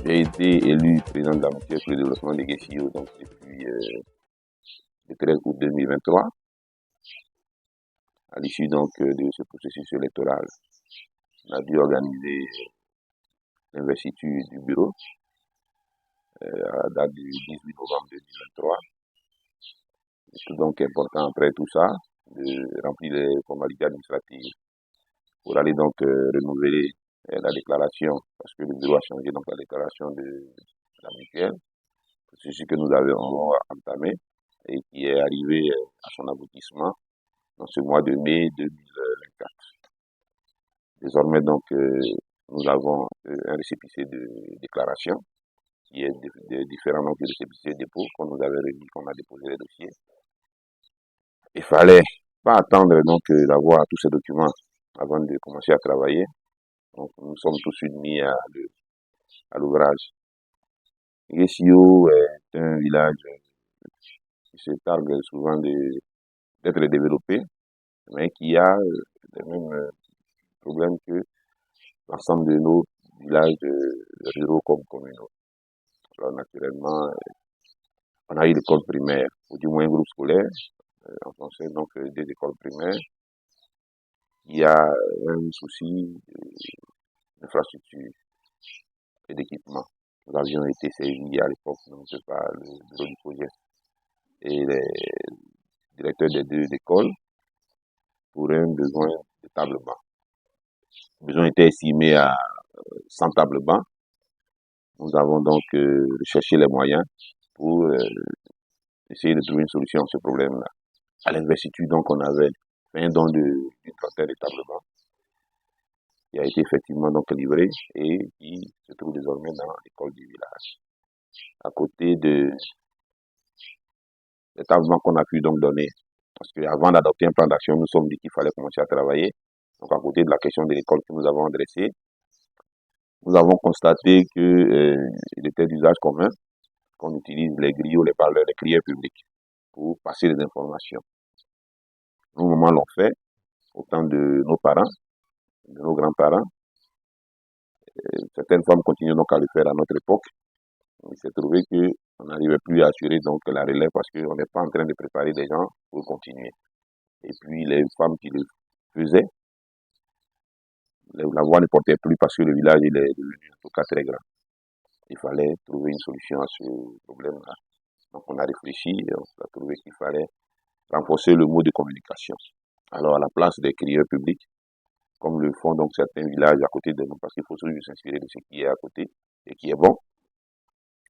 J'ai été élu président de la mutuelle pour le développement des Guessillots donc depuis le 13 août 2023. À l'issue donc de ce processus électoral, on a dû organiser l'investiture du bureau à la date du 18 novembre 2023. C'est donc important après tout ça de remplir les formalités administratives pour aller donc renouveler la déclaration, parce que le bureau a changé donc la déclaration de la mutuelle, processus que nous avons entamé et qui est arrivé à son aboutissement dans ce mois de mai 2024. Désormais donc nous avons un récépissé de déclaration qui est différent donc du récépissé de dépôt qu'on nous avait remis, qu'on a déposé les dossiers. Il fallait pas attendre donc d'avoir tous ces documents avant de commencer à travailler. Donc nous sommes tous unis à l'ouvrage. Guessillots est un village qui se targue souvent d'être développé, mais qui a les mêmes problèmes que l'ensemble de nos villages ruraux comme communaux. Alors naturellement, on a eu l'école primaire, ou du moins un groupe scolaire, en français, donc des écoles primaires. Il y a un souci d'infrastructure et d'équipement. Nous avions été saisis à l'époque, par le bureau du projet et les directeurs des deux écoles pour un besoin de table banc. Le besoin était estimé à 100 tables bancs. Nous avons donc recherché les moyens pour essayer de trouver une solution à ce problème-là. À l'investiture, donc, on avait fait un don d'une trentaine de tables bancs qui a été effectivement donc livré et qui se trouve désormais dans l'école du village. À côté des tables bancs qu'on a pu donc donner, parce qu'avant d'adopter un plan d'action, nous sommes dit qu'il fallait commencer à travailler. Donc, à côté de la question de l'école que nous avons adressée, nous avons constaté qu'il était d'usage commun qu'on utilise les griots, les parleurs, les crieurs publics pour passer les informations. Nous, moment l'ont fait, autant de nos parents, de nos grands-parents. Certaines femmes continuent donc à le faire à notre époque. Il s'est trouvé qu'on n'arrivait plus à assurer donc la relève parce qu'on n'est pas en train de préparer des gens pour continuer. Et puis les femmes qui le faisaient, la voix ne portait plus parce que le village il est devenu en tout cas très grand. Il fallait trouver une solution à ce problème-là. Donc on a réfléchi et on a trouvé qu'il fallait renforcer le mode de communication. Alors à la place des crieurs publics, comme le font donc certains villages à côté de nous, parce qu'il faut toujours s'inspirer de ce qui est à côté et qui est bon.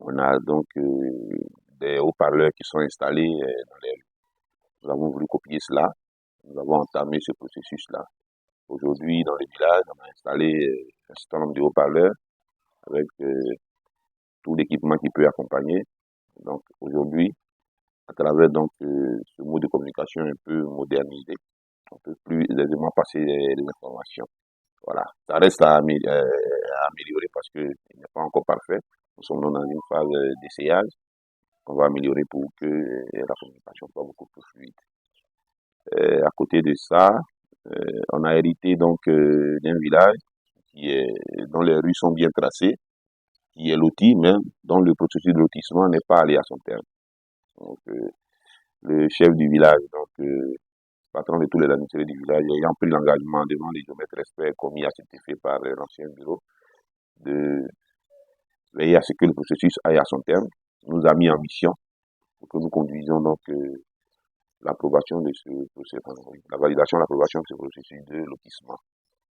On a donc des haut-parleurs qui sont installés dans les rues. Nous avons voulu copier cela. Nous avons entamé ce processus-là. Aujourd'hui, dans les villages, on a installé un certain nombre de haut-parleurs avec tout l'équipement qui peut accompagner. Donc aujourd'hui, à travers donc ce mode de communication un peu modernisé, on peut plus aisément passer les informations. Voilà, ça reste à améliorer parce qu'il n'est pas encore parfait. Nous sommes dans une phase d'essayage qu'on va améliorer pour que la communication soit beaucoup plus fluide. À côté de ça, on a hérité donc d'un village dont les rues sont bien tracées, qui est loti, mais dont le processus de lotissement n'est pas allé à son terme. Donc, le chef du village, donc patron de tous les administrés du village, ayant pris l'engagement devant les géomètres experts commis à cet effet par l'ancien bureau, de veiller à ce que le processus aille à son terme, nous a mis en mission pour que nous conduisions donc l'approbation de ce processus, la validation, l'approbation de ce processus de lotissement.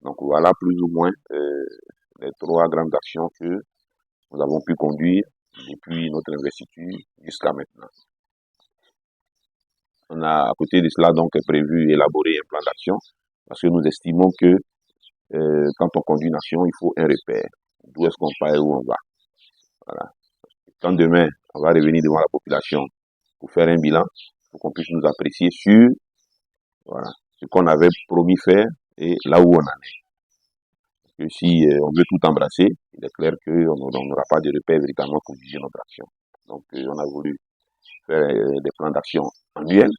Donc voilà plus ou moins les trois grandes actions que nous avons pu conduire depuis notre investiture jusqu'à maintenant. On a à côté de cela donc prévu élaborer un plan d'action parce que nous estimons que quand on conduit une action, il faut un repère. D'où est-ce qu'on part et où on va. Voilà. Quand demain, on va revenir devant la population pour faire un bilan, pour qu'on puisse nous apprécier sur voilà, ce qu'on avait promis faire et là où on en est. Parce que si on veut tout embrasser, il est clair qu'on n'aura pas de repère véritablement pour juger notre action. Donc on a voulu faire des plans d'action annuels,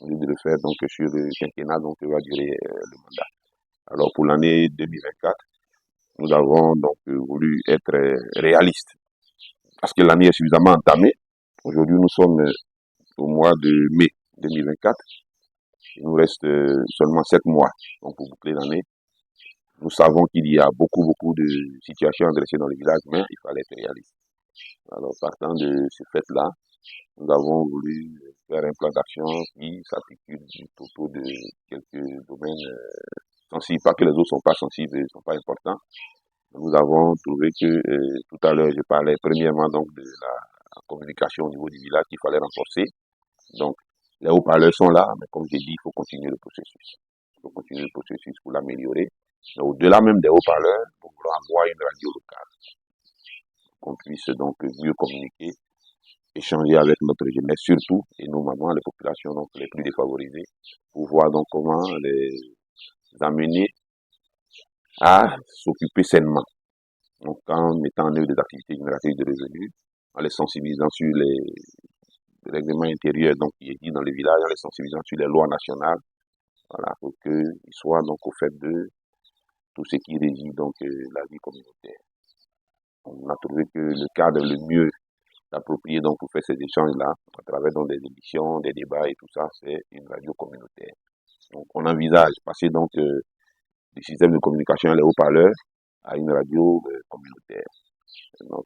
au lieu de le faire donc sur le quinquennat, donc va durer le mandat. Alors pour l'année 2024, nous avons donc voulu être réalistes parce que l'année est suffisamment entamée. Aujourd'hui, nous sommes au mois de mai 2024. Il nous reste seulement 7 mois donc pour boucler l'année. Nous savons qu'il y a beaucoup de situations adressées dans le village, mais il fallait être réaliste. Alors, partant de ce fait-là, nous avons voulu faire un plan d'action qui s'articule autour de quelques domaines sensibles. Pas que les autres ne sont pas sensibles et ne sont pas importants. Nous avons trouvé que tout à l'heure, je parlais premièrement donc de la communication au niveau du village qu'il fallait renforcer. Donc, les haut-parleurs sont là, mais comme j'ai dit, il faut continuer le processus. Il faut continuer le processus pour l'améliorer. Au-delà même des haut-parleurs, nous voulons avoir une radio locale, qu'on puisse donc mieux communiquer, échanger avec notre jeunesse surtout, et nos mamans, les populations donc les plus défavorisées, pour voir donc comment les amener à s'occuper sainement. Donc en mettant en œuvre des activités génératrices de revenus, en les sensibilisant sur les règlements intérieurs donc qui existent dans les villages, en les sensibilisant sur les lois nationales, voilà, pour qu'ils soient donc au fait de tout ce qui régit donc la vie communautaire. On a trouvé que le cadre le mieux approprié donc pour faire ces échanges-là, à travers donc des émissions, des débats et tout ça, c'est une radio communautaire. Donc on envisage passer donc du système de communication, les haut-parleurs, à une radio communautaire. Donc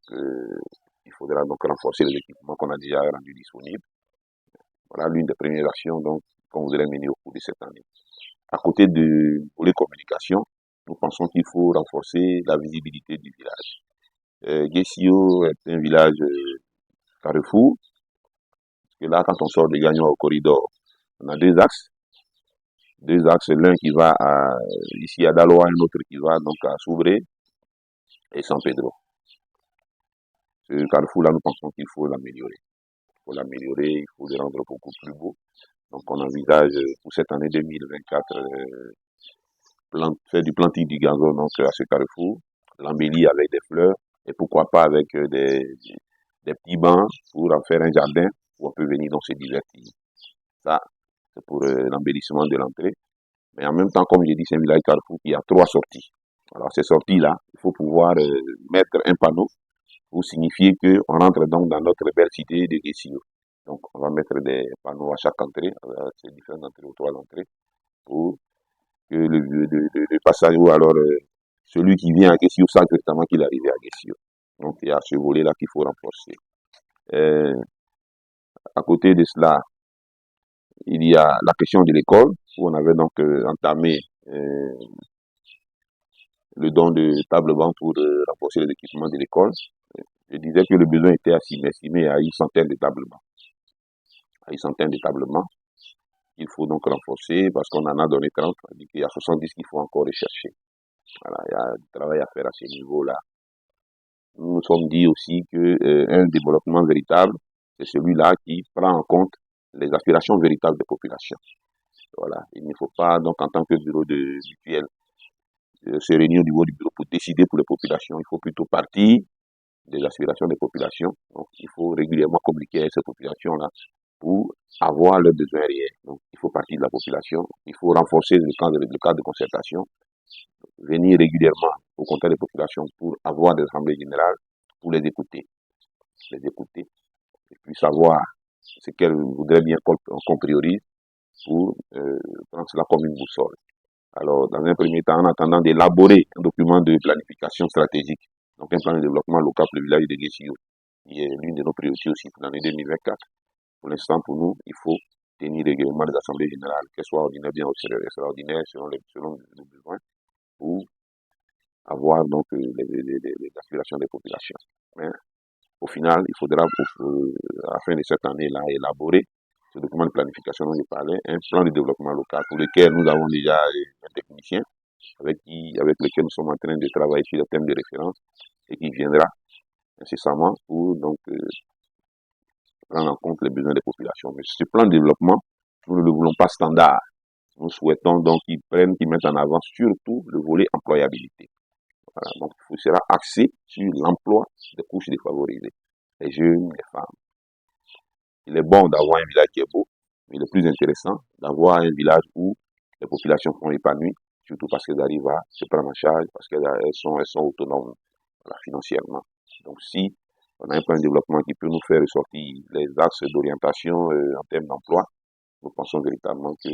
il faudra donc renforcer les équipements qu'on a déjà rendus disponibles. Voilà l'une des premières actions donc qu'on voudrait mener au cours de cette année. À côté de volet communication, nous pensons qu'il faut renforcer la visibilité du village. Guessio est un village carrefour, parce que là, quand on sort de Gagnon au corridor, on a deux axes. L'un qui va ici à Daloa, un autre qui va donc à Soubré et San Pedro. Ce carrefour-là, nous pensons qu'il faut l'améliorer. Il faut le rendre beaucoup plus beau. Donc on envisage pour cette année 2024 faire du planting du gazon donc, à ce carrefour, l'embellir avec des fleurs et pourquoi pas avec des petits bancs pour en faire un jardin où on peut venir donc se divertir. Ça, c'est pour l'embellissement de l'entrée. Mais en même temps, comme j'ai dit, c'est un village carrefour qui a 3 sorties. Alors ces sorties-là, il faut pouvoir mettre un panneau pour signifier qu'on rentre donc dans notre belle cité de Guessio. Donc on va mettre des panneaux à chaque entrée, ces différentes entrées ou 3 entrées, pour que le passage ou alors celui qui vient à Guessio sache exactement qu'il est arrivé à Guessio. Donc il y a ce volet-là qu'il faut renforcer. À côté de cela, il y a la question de l'école, où on avait donc entamé le don de table-banc pour renforcer les équipements de l'école. Je disais que le besoin était estimé à une centaine de table-bancs. Il faut donc renforcer parce qu'on en a donné 30, il y a 70 qu'il faut encore rechercher. Voilà, il y a du travail à faire à ce niveau-là. Nous nous sommes dit aussi qu'un développement véritable, c'est celui-là qui prend en compte les aspirations véritables des populations. Voilà, il ne faut pas donc en tant que bureau de mutuelle se réunir au niveau du bureau pour décider pour les populations. Il faut plutôt partir des aspirations des populations. Donc il faut régulièrement communiquer avec ces populations-là pour avoir leurs besoins réels. Donc il faut partir de la population, il faut renforcer le cadre de concertation, venir régulièrement au contact des populations pour avoir des assemblées générales, pour les écouter, et puis savoir ce qu'elles voudraient bien qu'on priorise pour prendre cela comme une boussole. Alors, dans un premier temps, en attendant d'élaborer un document de planification stratégique, donc un plan de développement local pour le village de Guessio, qui est l'une de nos priorités aussi pour l'année 2024. Pour l'instant, pour nous, il faut tenir régulièrement des assemblées générales, qu'elles soient ordinaires, bien extraordinaires, selon les besoins, pour avoir donc les aspirations des populations. Mais au final, il faudra, à la fin de cette année-là, élaborer ce document de planification dont je parlais, un plan de développement local pour lequel nous avons déjà un technicien avec lequel nous sommes en train de travailler sur le thème de référence et qui viendra incessamment pour donc prendre en compte les besoins des populations. Mais ce plan de développement, nous ne le voulons pas standard. Nous souhaitons donc qu'ils mettent en avant surtout le volet employabilité. Voilà, donc il sera axé sur l'emploi des couches défavorisées, les jeunes, les femmes. Il est bon d'avoir un village qui est beau, mais le plus intéressant, d'avoir un village où les populations sont épanouies, surtout parce qu'elles arrivent à se prendre en charge, parce elles sont autonomes, voilà, financièrement. Donc si on a un plan de développement qui peut nous faire ressortir les axes d'orientation en termes d'emploi, nous pensons véritablement que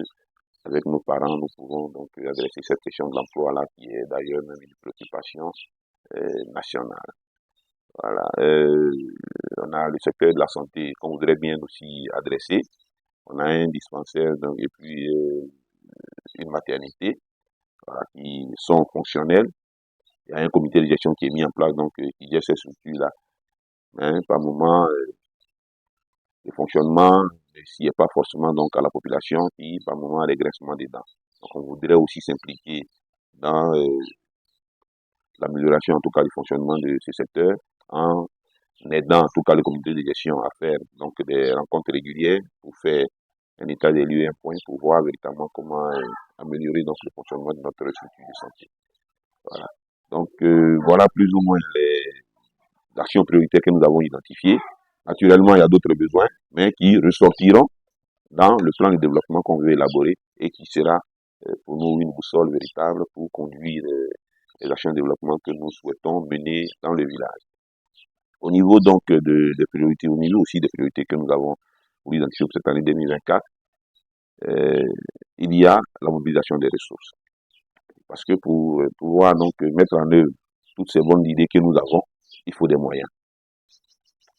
avec nos parents, nous pouvons donc adresser cette question de l'emploi-là, qui est d'ailleurs même une préoccupation nationale. Voilà. On a le secteur de la santé qu'on voudrait bien aussi adresser. On a un dispensaire donc, et puis une maternité, voilà, qui sont fonctionnels. Il y a un comité de gestion qui est mis en place, donc qui gère ces structures-là. Hein, par moment, le fonctionnement ne sied pas forcément donc à la population qui, par moment, a des graissements des dents. Donc on voudrait aussi s'impliquer dans l'amélioration en tout cas du fonctionnement de ce secteur en aidant en tout cas les comités de gestion à faire donc des rencontres régulières pour faire un état des lieux, un point pour voir véritablement comment améliorer donc le fonctionnement de notre structure de santé. Voilà. Donc voilà plus ou moins les actions prioritaires que nous avons identifiées. Naturellement, il y a d'autres besoins, mais qui ressortiront dans le plan de développement qu'on veut élaborer et qui sera pour nous une boussole véritable pour conduire les actions de développement que nous souhaitons mener dans le village. Au niveau donc des priorités, au niveau aussi des priorités que nous avons voulu identifier pour cette année 2024, il y a la mobilisation des ressources. Parce que pour pouvoir donc mettre en œuvre toutes ces bonnes idées que nous avons, il faut des moyens.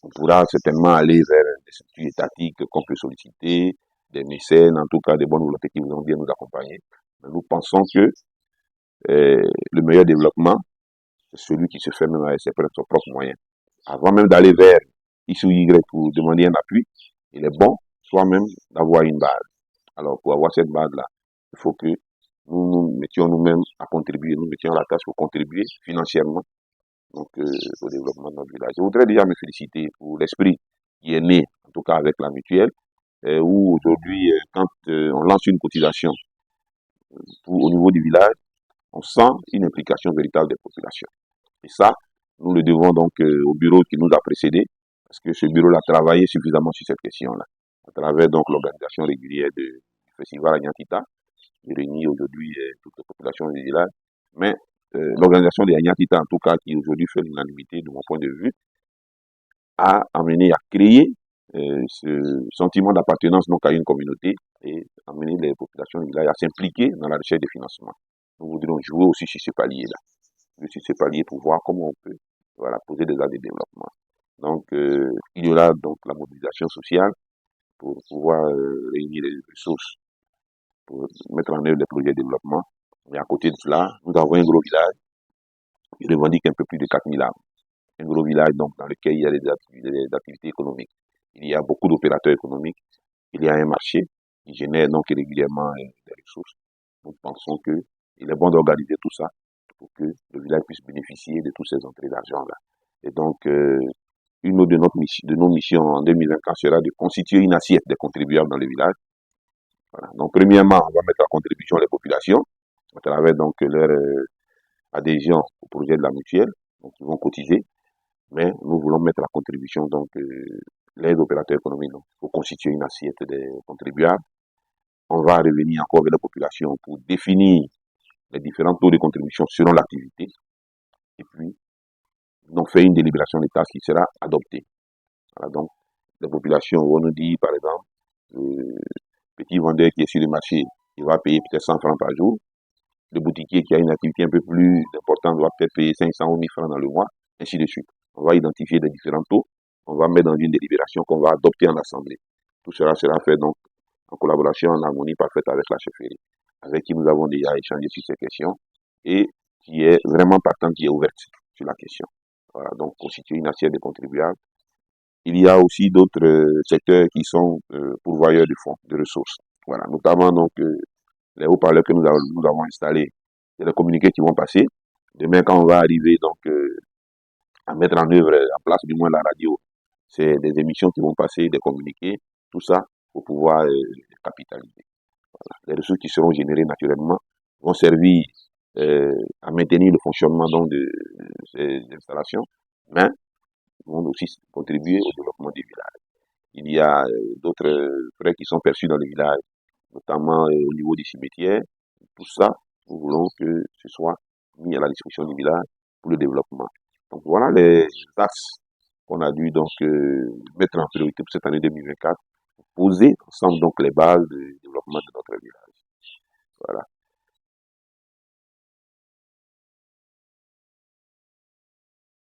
On pourra certainement aller vers des structures étatiques qu'on peut solliciter, des mécènes, en tout cas des bonnes volontés qui vont bien nous accompagner. Mais nous pensons que le meilleur développement, c'est celui qui se fait même avec ses propres moyens. Avant même d'aller vers X ou Y pour demander un appui, il est bon soi-même d'avoir une base. Alors pour avoir cette base-là, il faut que nous mettions nous-mêmes à contribuer, nous mettions la tâche pour contribuer financièrement donc, au développement de notre village. Je voudrais déjà me féliciter pour l'esprit qui est né, en tout cas avec la mutuelle, où aujourd'hui, quand on lance une cotisation au niveau du village, on sent une implication véritable des populations. Et ça, nous le devons donc au bureau qui nous a précédés, parce que ce bureau a travaillé suffisamment sur cette question-là, à travers donc l'organisation régulière du festival Agnatita, qui réunit aujourd'hui toutes les populations du village, mais l'organisation de Agnatita, en tout cas, qui aujourd'hui fait l'unanimité de mon point de vue, a amené à créer ce sentiment d'appartenance donc à une communauté et amener les populations du village à s'impliquer dans la recherche de financement. Nous voudrions jouer aussi sur ce palier-là, sur ce palier pour voir comment on peut voilà, poser des aides de développement. Donc, il y aura donc la mobilisation sociale pour pouvoir réunir les ressources pour mettre en œuvre des projets de développement. Mais à côté de cela, nous avons un gros village qui revendique un peu plus de 4000 âmes. Un gros village donc dans lequel il y a des activités économiques. Il y a beaucoup d'opérateurs économiques. Il y a un marché qui génère donc régulièrement des ressources. Nous pensons qu'il est bon d'organiser tout ça pour que le village puisse bénéficier de toutes ces entrées d'argent-là. Et donc, une autre de nos missions en 2024 sera de constituer une assiette des contribuables dans le village. Voilà. Donc, premièrement, on va mettre à contribution les populations à travers donc leur adhésion au projet de la mutuelle. Donc, ils vont cotiser, mais nous voulons mettre à contribution donc les opérateurs économiques pour constituer une assiette des contribuables. On va revenir encore avec la population pour définir les différents taux de contribution selon l'activité. Et puis, on fait une délibération des tâches qui sera adoptée. Voilà, donc, les populations vont nous dire, par exemple, le petit vendeur qui est sur le marché, il va payer peut-être 100 francs par jour. Le boutiquier qui a une activité un peu plus importante va peut-être payer 500 ou 1000 francs dans le mois, ainsi de suite. On va identifier les différents taux, on va mettre dans une délibération qu'on va adopter en assemblée. Tout cela sera fait donc en collaboration, en harmonie parfaite avec la chefferie, avec qui nous avons déjà échangé sur ces questions et qui est vraiment partante, qui est ouverte sur la question. Voilà, donc constituer une assiette de contribuables. Il y a aussi d'autres secteurs qui sont pourvoyeurs de fonds, de ressources. Voilà, notamment donc les haut-parleurs que nous avons installés, c'est les communiqués qui vont passer. Demain, quand on va arriver donc à mettre en œuvre, en place du moins la radio, c'est des émissions qui vont passer, des communiqués, tout ça pour pouvoir capitaliser. Voilà. Les ressources qui seront générées naturellement vont servir à maintenir le fonctionnement donc de ces installations, mais vont aussi contribuer au développement du village. Il y a d'autres frais qui sont perçus dans le village, notamment au niveau des cimetières. Tout ça nous voulons que ce soit mis à la disposition du village pour le développement. Donc voilà les axes qu'on a dû donc mettre en priorité pour cette année 2024, poser ensemble donc les bases du développement de notre village.